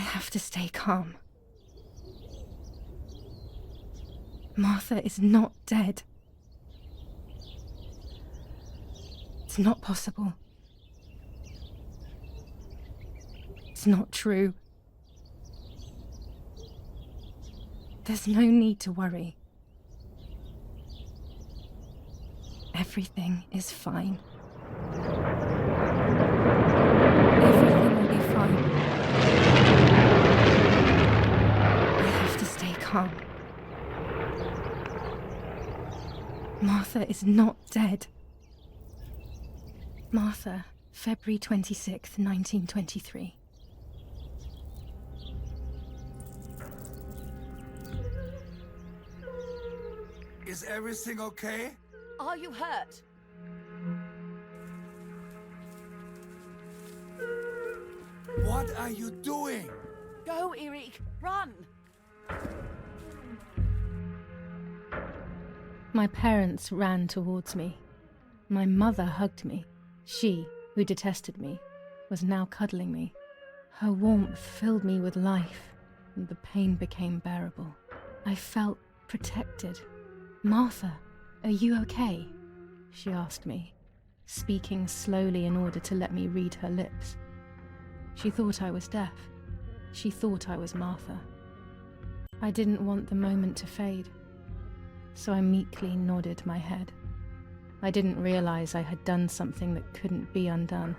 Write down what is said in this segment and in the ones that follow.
have to stay calm. Martha is not dead. It's not possible. It's not true. There's no need to worry. Everything is fine. Everything will be fine. I have to stay calm. Martha is not dead. Martha, February 26th, 1923. Is everything okay? Are you hurt? What are you doing? Go, Eric, run! My parents ran towards me. My mother hugged me. She, who detested me, was now cuddling me. Her warmth filled me with life, and the pain became bearable. I felt protected. "Martha, are you okay?" she asked me, speaking slowly in order to let me read her lips. She thought I was deaf. She thought I was Martha. I didn't want the moment to fade, so I meekly nodded my head. I didn't realize I had done something that couldn't be undone.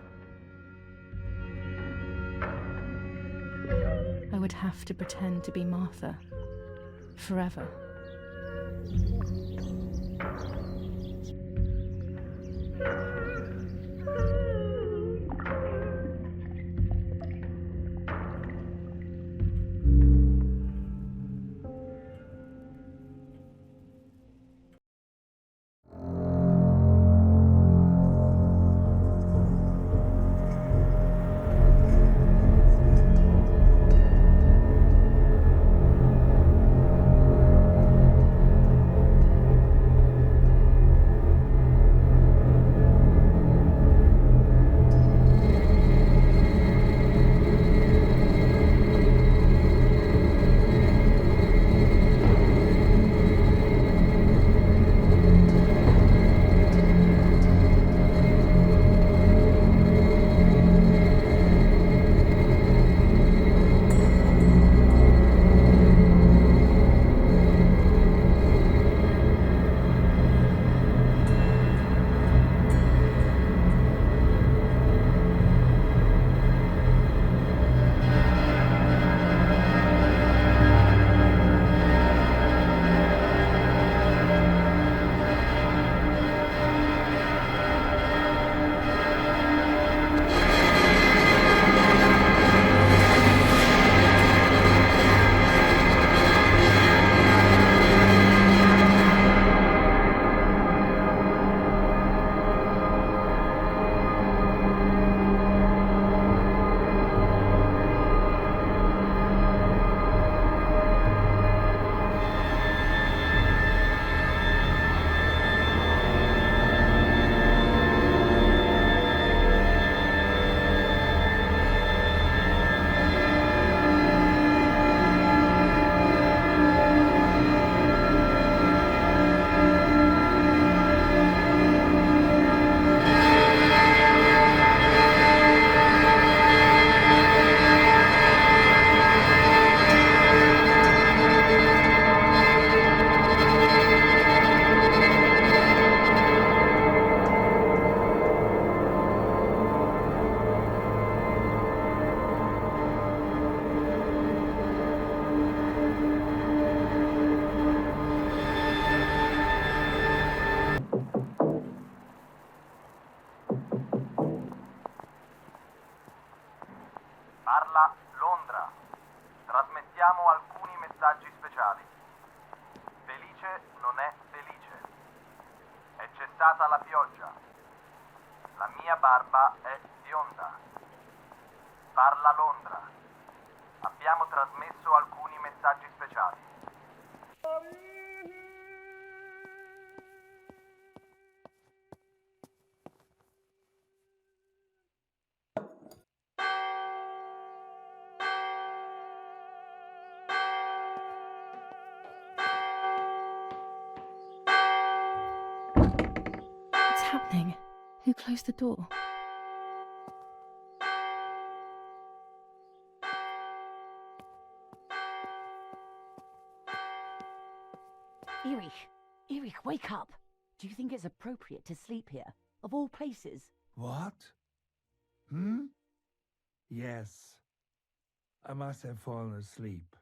I would have to pretend to be Martha forever. Parla Londra. Trasmettiamo alcuni messaggi speciali. Felice non è felice. È cessata la pioggia. La mia barba è bionda. Parla Londra. Abbiamo trasmesso alcuni messaggi speciali. Who closed the door? Erich, wake up. Do you think it's appropriate to sleep here, of all places? What? Yes. I must have fallen asleep.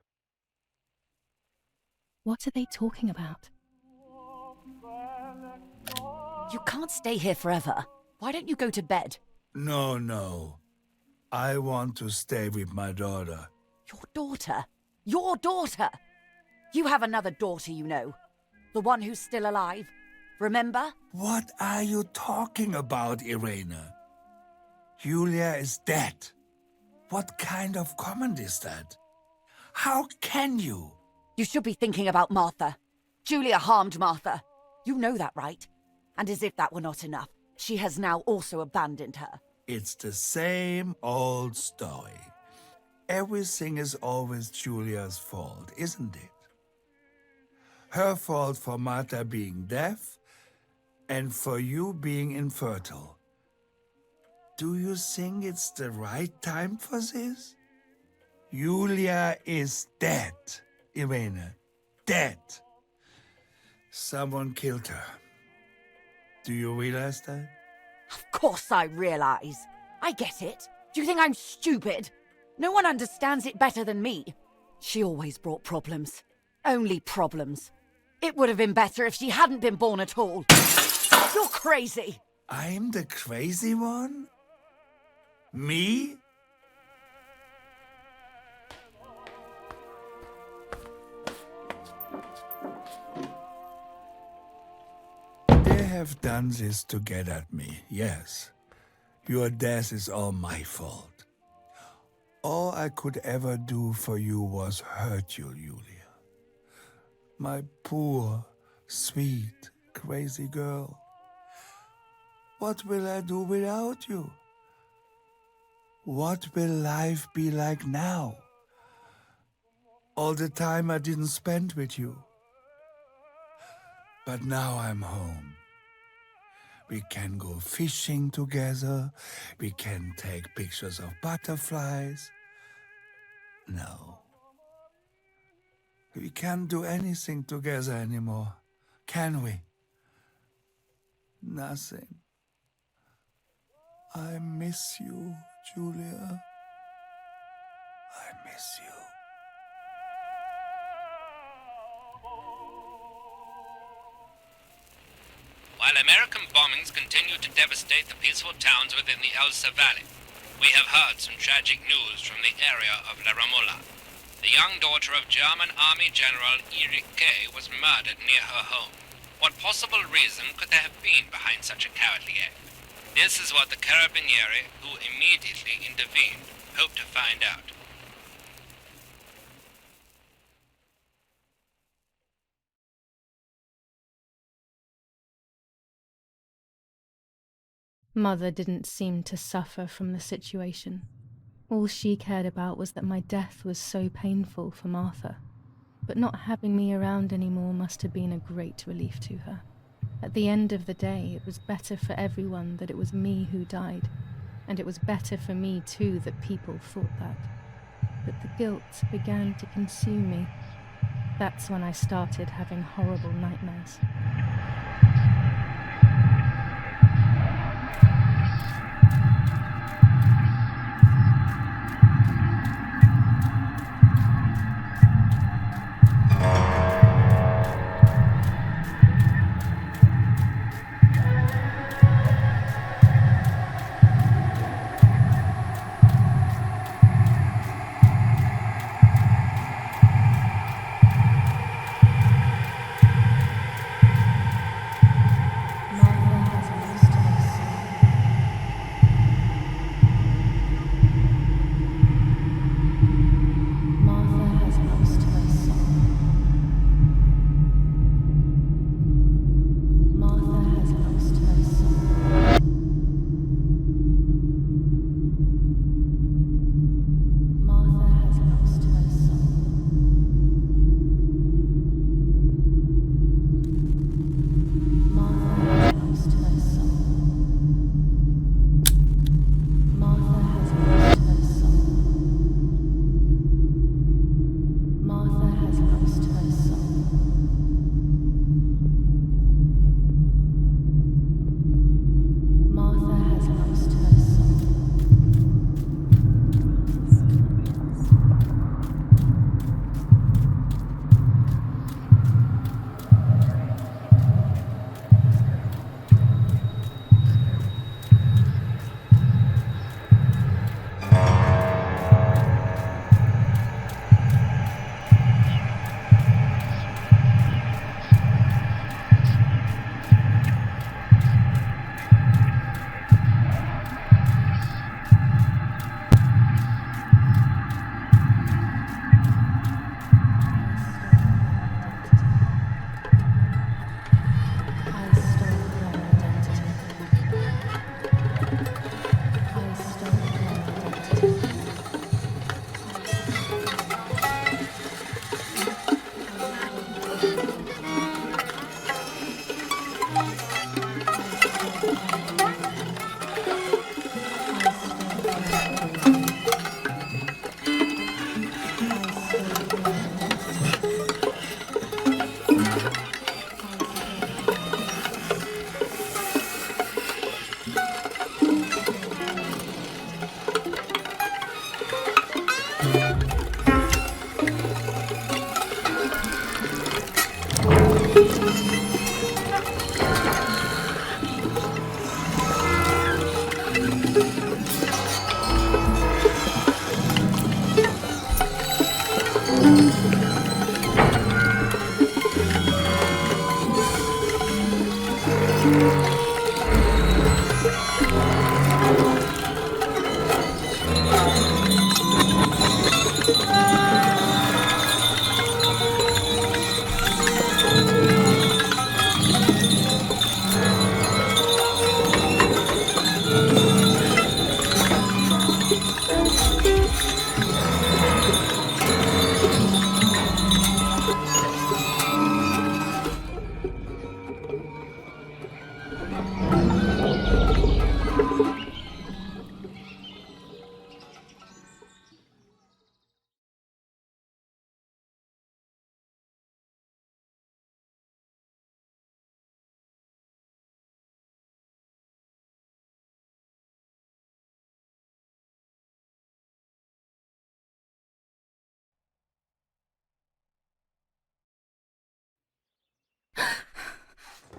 What are they talking about? You can't stay here forever. Why don't you go to bed? No. I want to stay with my daughter. Your daughter? Your daughter? You have another daughter, you know. The one who's still alive. Remember? What are you talking about, Irene? Julia is dead. What kind of comment is that? How can you? You should be thinking about Martha. Julia harmed Martha. You know that, right? And as if that were not enough, she has now also abandoned her. It's the same old story. Everything is always Julia's fault, isn't it? Her fault for Martha being deaf and for you being infertile. Do you think it's the right time for this? Julia is dead, Irene. Dead. Someone killed her. Do you realize that? Of course I realize. I get it. Do you think I'm stupid? No one understands it better than me. She always brought problems. Only problems. It would have been better if she hadn't been born at all. You're crazy. I'm the crazy one? Me? They have done this to get at me, yes. Your death is all my fault. All I could ever do for you was hurt you, Julia. My poor, sweet, crazy girl. What will I do without you? What will life be like now? All the time I didn't spend with you. But now I'm home. We can go fishing together. We can take pictures of butterflies. No. We can't do anything together anymore, can we? Nothing. I miss you, Julia. I miss you. While American bombings continue to devastate the peaceful towns within the Elsa Valley, we have heard some tragic news from the area of La Ramola. The young daughter of German Army General Erich K. was murdered near her home. What possible reason could there have been behind such a cowardly act? This is what the Carabinieri, who immediately intervened, hope to find out. Mother didn't seem to suffer from the situation. All she cared about was that my death was so painful for Martha. But not having me around anymore must have been a great relief to her. At the end of the day, it was better for everyone that it was me who died. And it was better for me too that people thought that. But the guilt began to consume me. That's when I started having horrible nightmares.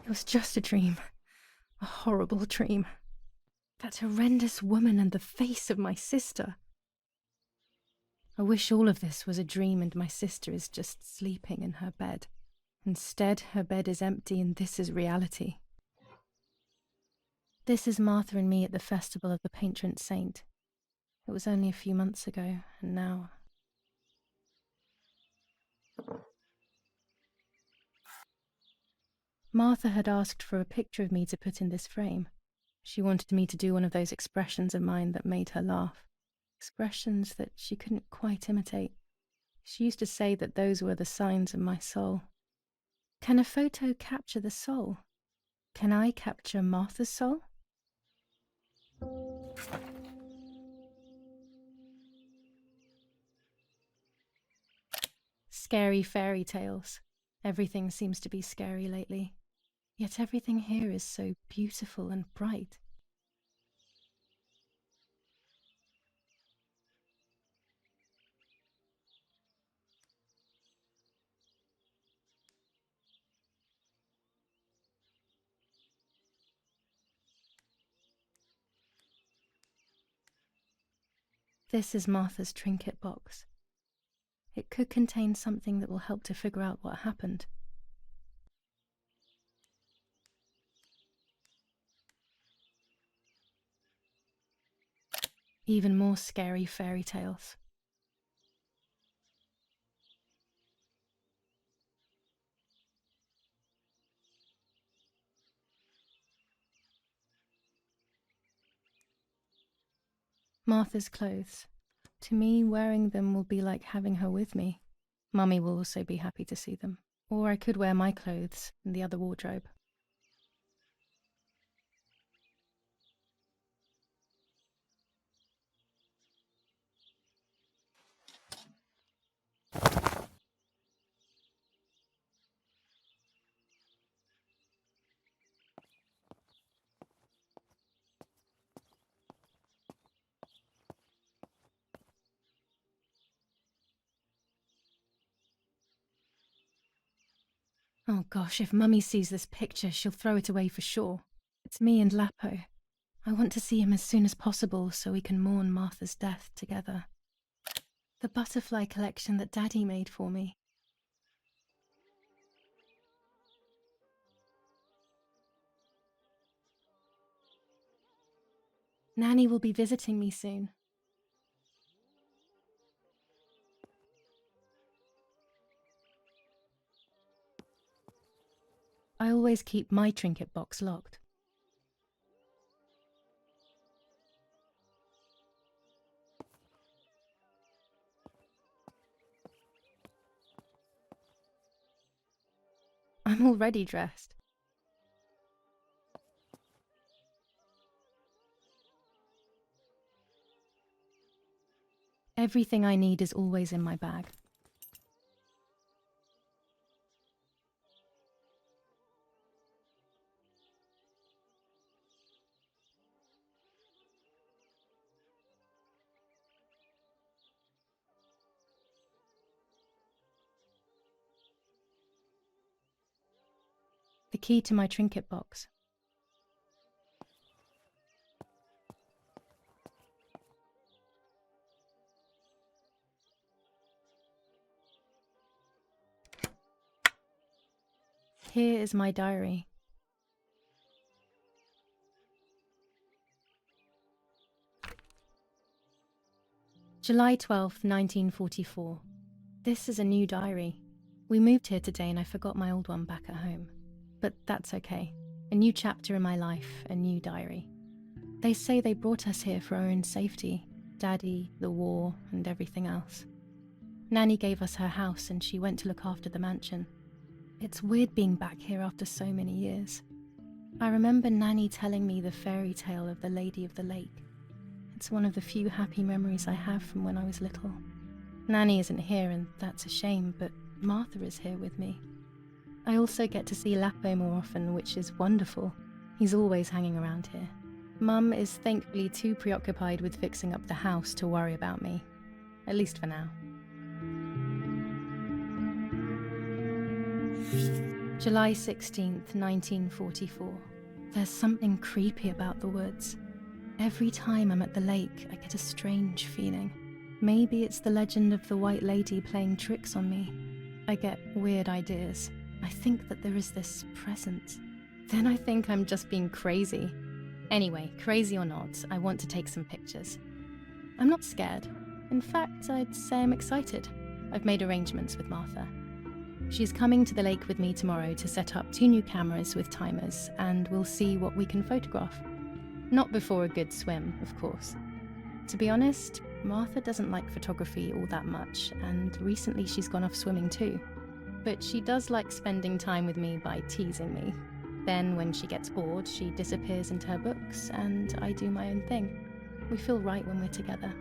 It was just a dream. A horrible dream. That horrendous woman and the face of my sister. I wish all of this was a dream and my sister is just sleeping in her bed. Instead, her bed is empty and this is reality. This is Martha and me at the festival of the patron saint. It was only a few months ago, and now... Martha had asked for a picture of me to put in this frame. She wanted me to do one of those expressions of mine that made her laugh. Expressions that she couldn't quite imitate. She used to say that those were the signs of my soul. Can a photo capture the soul? Can I capture Martha's soul? Scary fairy tales. Everything seems to be scary lately. Yet everything here is so beautiful and bright. This is Martha's trinket box. It could contain something that will help to figure out what happened. Even more scary fairy tales. Martha's clothes. To me, wearing them will be like having her with me. Mummy will also be happy to see them. Or I could wear my clothes in the other wardrobe. Oh gosh, if Mummy sees this picture, she'll throw it away for sure. It's me and Lapo. I want to see him as soon as possible so we can mourn Martha's death together. The butterfly collection that Daddy made for me. Nanny will be visiting me soon. I always keep my trinket box locked. I'm already dressed. Everything I need is always in my bag. The key to my trinket box. Here is my diary. July 12th, 1944. This is a new diary. We moved here today and I forgot my old one back at home. But that's okay. A new chapter in my life, a new diary. They say they brought us here for our own safety. Daddy, the war, and everything else. Nanny gave us her house and she went to look after the mansion. It's weird being back here after so many years. I remember Nanny telling me the fairy tale of the Lady of the Lake. It's one of the few happy memories I have from when I was little. Nanny isn't here and that's a shame, but Martha is here with me. I also get to see Lapo more often, which is wonderful. He's always hanging around here. Mum is thankfully too preoccupied with fixing up the house to worry about me. At least for now. July 16th, 1944. There's something creepy about the woods. Every time I'm at the lake, I get a strange feeling. Maybe it's the legend of the White Lady playing tricks on me. I get weird ideas. I think that there is this presence. Then I think I'm just being crazy. Anyway, crazy or not, I want to take some pictures. I'm not scared. In fact, I'd say I'm excited. I've made arrangements with Martha. She's coming to the lake with me tomorrow to set up 2 new cameras with timers, and we'll see what we can photograph. Not before a good swim, of course. To be honest, Martha doesn't like photography all that much, and recently she's gone off swimming too. But she does like spending time with me by teasing me. Then, when she gets bored, she disappears into her books, and I do my own thing. We feel right when we're together.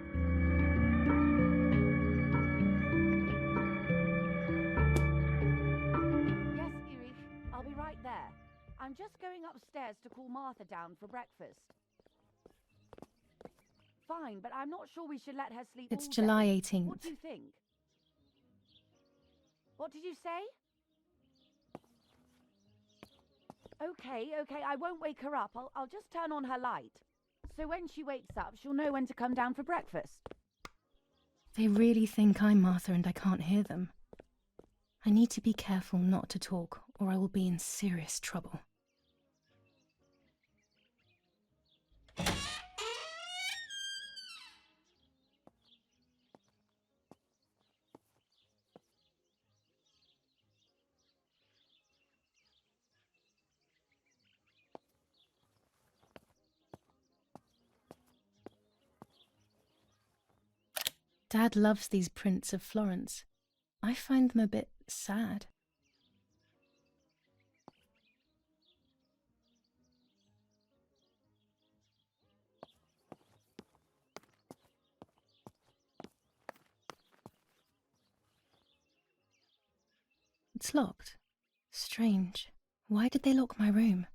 Yes, Erich, I'll be right there. I'm just going upstairs to call Martha down for breakfast. Fine, but I'm not sure we should let her sleep It's all July day. 18th. What do you think? What did you say? Okay, I won't wake her up. I'll just turn on her light. So when she wakes up, she'll know when to come down for breakfast. They really think I'm Martha and I can't hear them. I need to be careful not to talk, or I will be in serious trouble. Dad loves these prints of Florence. I find them a bit sad. It's locked. Strange. Why did they lock my room?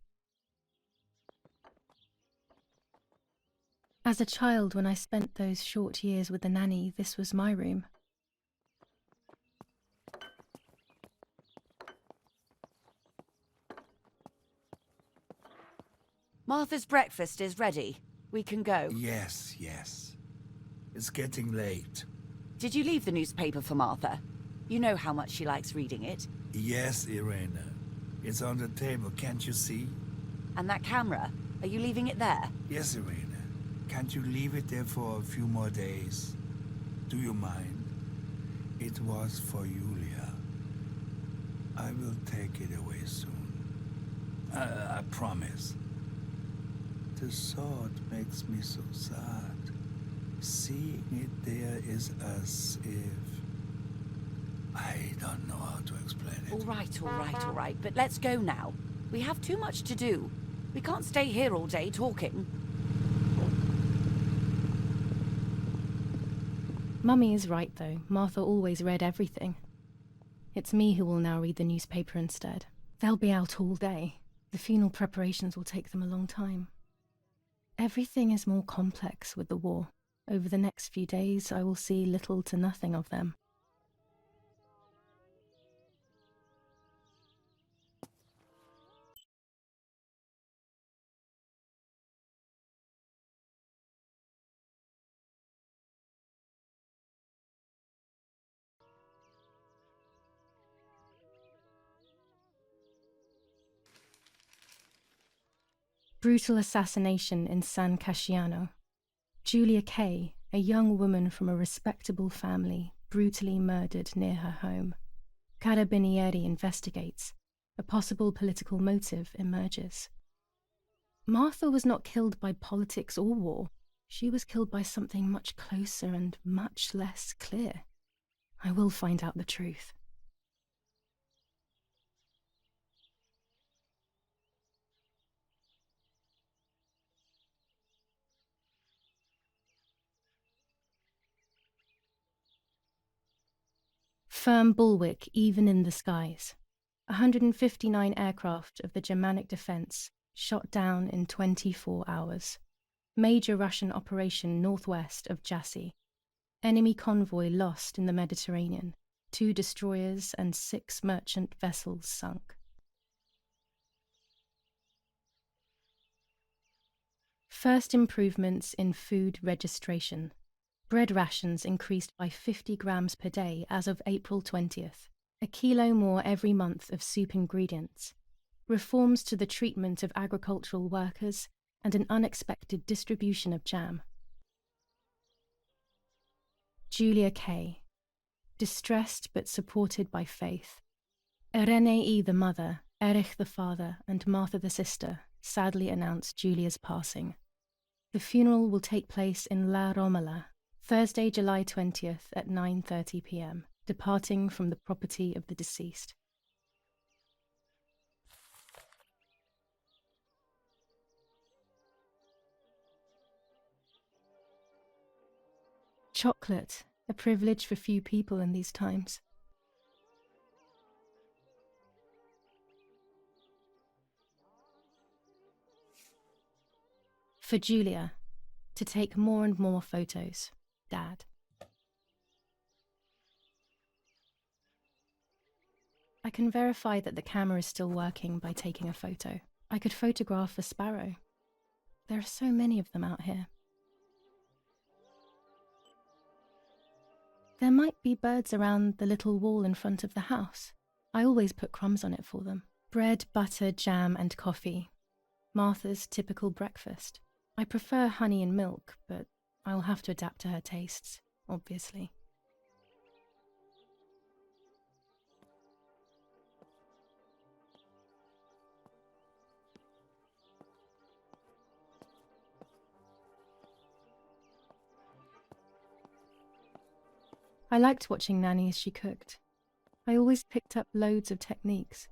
As a child, when I spent those short years with the nanny, this was my room. Martha's breakfast is ready. We can go. Yes. It's getting late. Did you leave the newspaper for Martha? You know how much she likes reading it. Yes, Irena. It's on the table, can't you see? And that camera, are you leaving it there? Yes, Irena. Can't you leave it there for a few more days? Do you mind? It was for Julia. I will take it away soon. I promise. The thought makes me so sad. Seeing it there is as if... I don't know how to explain it. All right, but let's go now. We have too much to do. We can't stay here all day talking. Mummy is right, though. Martha always read everything. It's me who will now read the newspaper instead. They'll be out all day. The funeral preparations will take them a long time. Everything is more complex with the war. Over the next few days, I will see little to nothing of them. Brutal assassination in San Casciano. Giulia Kay, a young woman from a respectable family, brutally murdered near her home. Carabinieri investigates. A possible political motive emerges. Martha was not killed by politics or war. She was killed by something much closer and much less clear. I will find out the truth. Firm bulwark even in the skies. 159 aircraft of the Germanic defense shot down in 24 hours. Major Russian operation northwest of Jassy. Enemy convoy lost in the Mediterranean. 2 destroyers and 6 merchant vessels sunk. First improvements in food registration. Bread rations increased by 50 grams per day as of April 20th. A kilo more every month of soup ingredients. Reforms to the treatment of agricultural workers and an unexpected distribution of jam. Julia K. Distressed but supported by faith. Irenei the mother, Erich the father, and Martha the sister sadly announced Julia's passing. The funeral will take place in La Romola, Thursday, July 20th at 9:30 p.m., departing from the property of the deceased. Chocolate, a privilege for few people in these times. For Julia, to take more and more photos. Dad. I can verify that the camera is still working by taking a photo. I could photograph a sparrow. There are so many of them out here. There might be birds around the little wall in front of the house. I always put crumbs on it for them. Bread, butter, jam, and coffee. Martha's typical breakfast. I prefer honey and milk, but I'll have to adapt to her tastes, obviously. I liked watching Nanny as she cooked. I always picked up loads of techniques.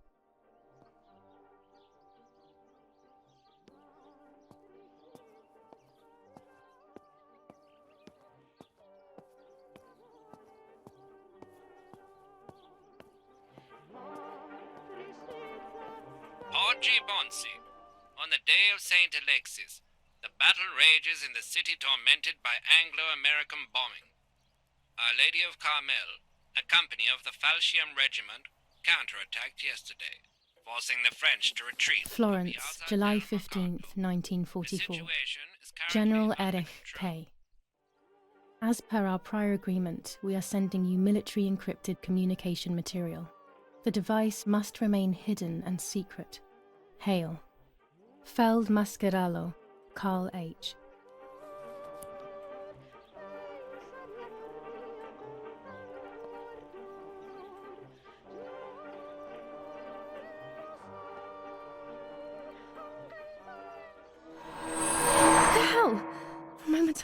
Oggi Bonsi. On the day of St. Alexis, the battle rages in the city tormented by Anglo-American bombing. Our Lady of Carmel, a company of the Falchium Regiment, counterattacked yesterday, forcing the French to retreat. Florence, July 15th, 1944. General Erich K. As per our prior agreement, we are sending you military encrypted communication material. The device must remain hidden and secret. Hail. Feld Mascherallo, Carl H.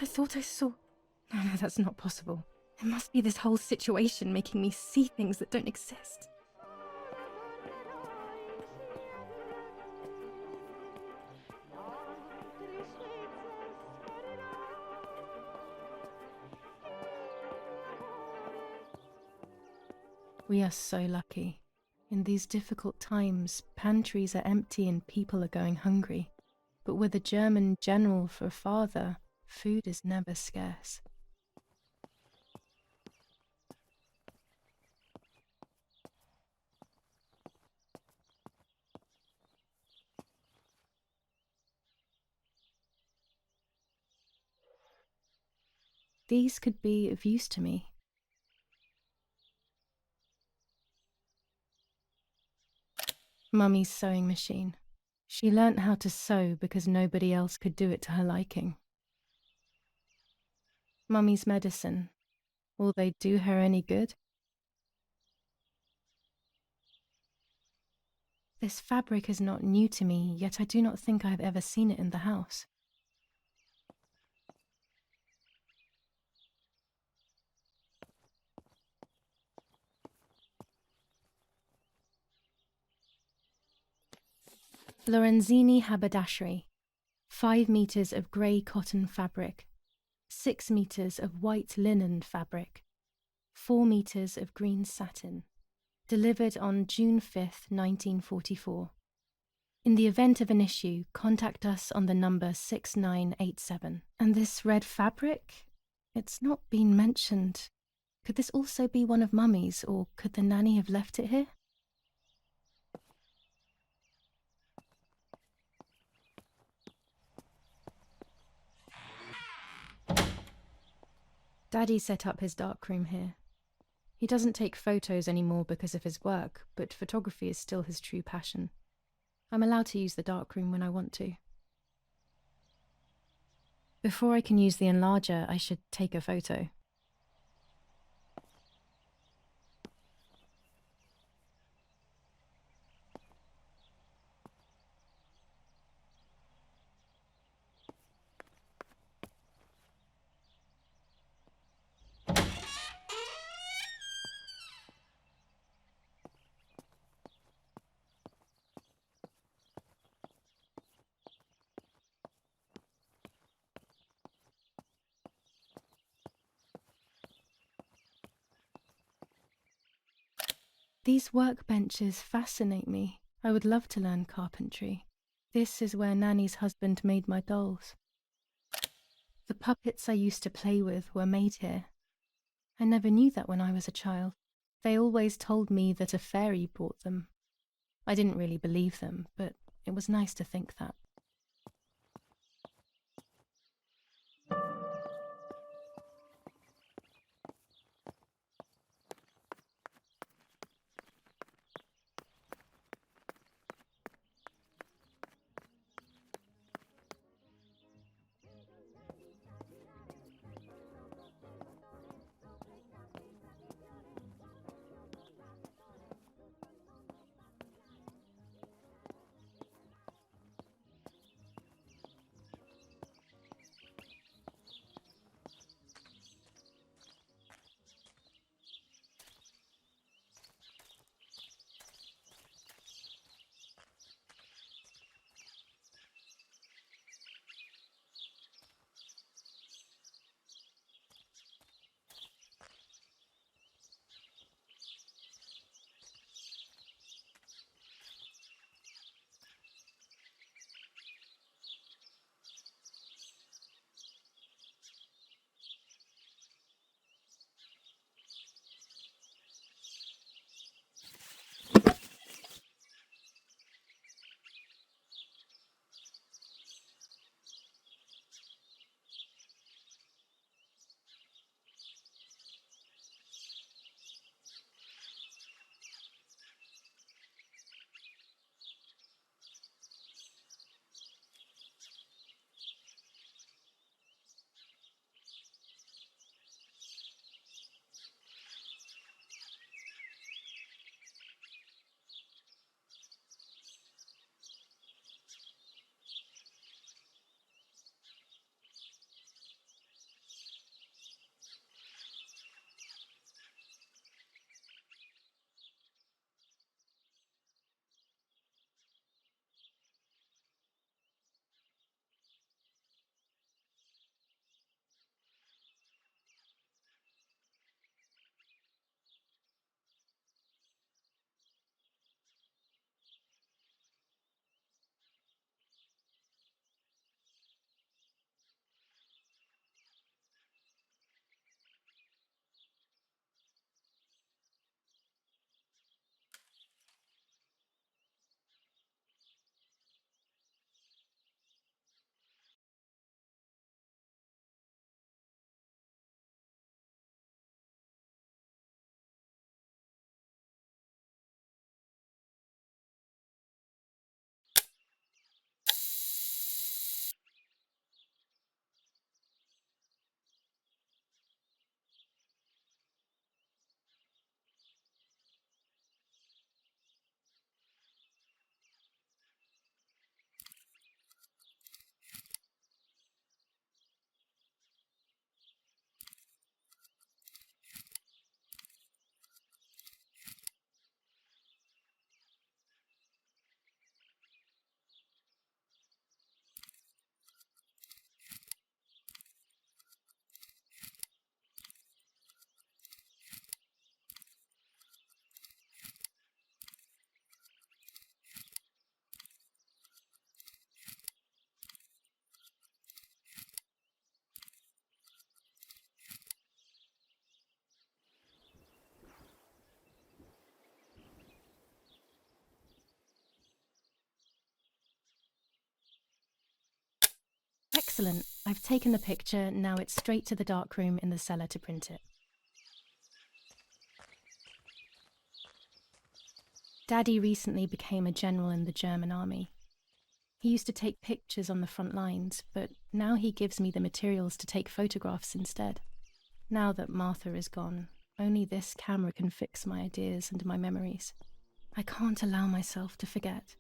I thought I saw... No, that's not possible. It must be this whole situation making me see things that don't exist. We are so lucky. In these difficult times, pantries are empty and people are going hungry. But with a German general for a father, food is never scarce. These could be of use to me. Mummy's sewing machine. She learnt how to sew because nobody else could do it to her liking. Mummy's medicine. Will they do her any good? This fabric is not new to me, yet I do not think I have ever seen it in the house. Lorenzini haberdashery. 5 meters of grey cotton fabric. 6 meters of white linen fabric. 4 meters of green satin. Delivered on June 5th, 1944. In the event of an issue, contact us on the number 6987. And this red fabric? It's not been mentioned. Could this also be one of Mummy's, or could the nanny have left it here? Daddy set up his darkroom here. He doesn't take photos anymore because of his work, but photography is still his true passion. I'm allowed to use the darkroom when I want to. Before I can use the enlarger, I should take a photo. These workbenches fascinate me. I would love to learn carpentry. This is where Nanny's husband made my dolls. The puppets I used to play with were made here. I never knew that when I was a child. They always told me that a fairy brought them. I didn't really believe them, but it was nice to think that. Excellent. I've taken the picture, now it's straight to the darkroom in the cellar to print it. Daddy recently became a general in the German army. He used to take pictures on the front lines, but now he gives me the materials to take photographs instead. Now that Martha is gone, only this camera can fix my ideas and my memories. I can't allow myself to forget.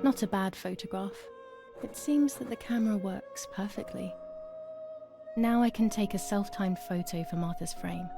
Not a bad photograph. It seems that the camera works perfectly. Now I can take a self-timed photo for Martha's frame.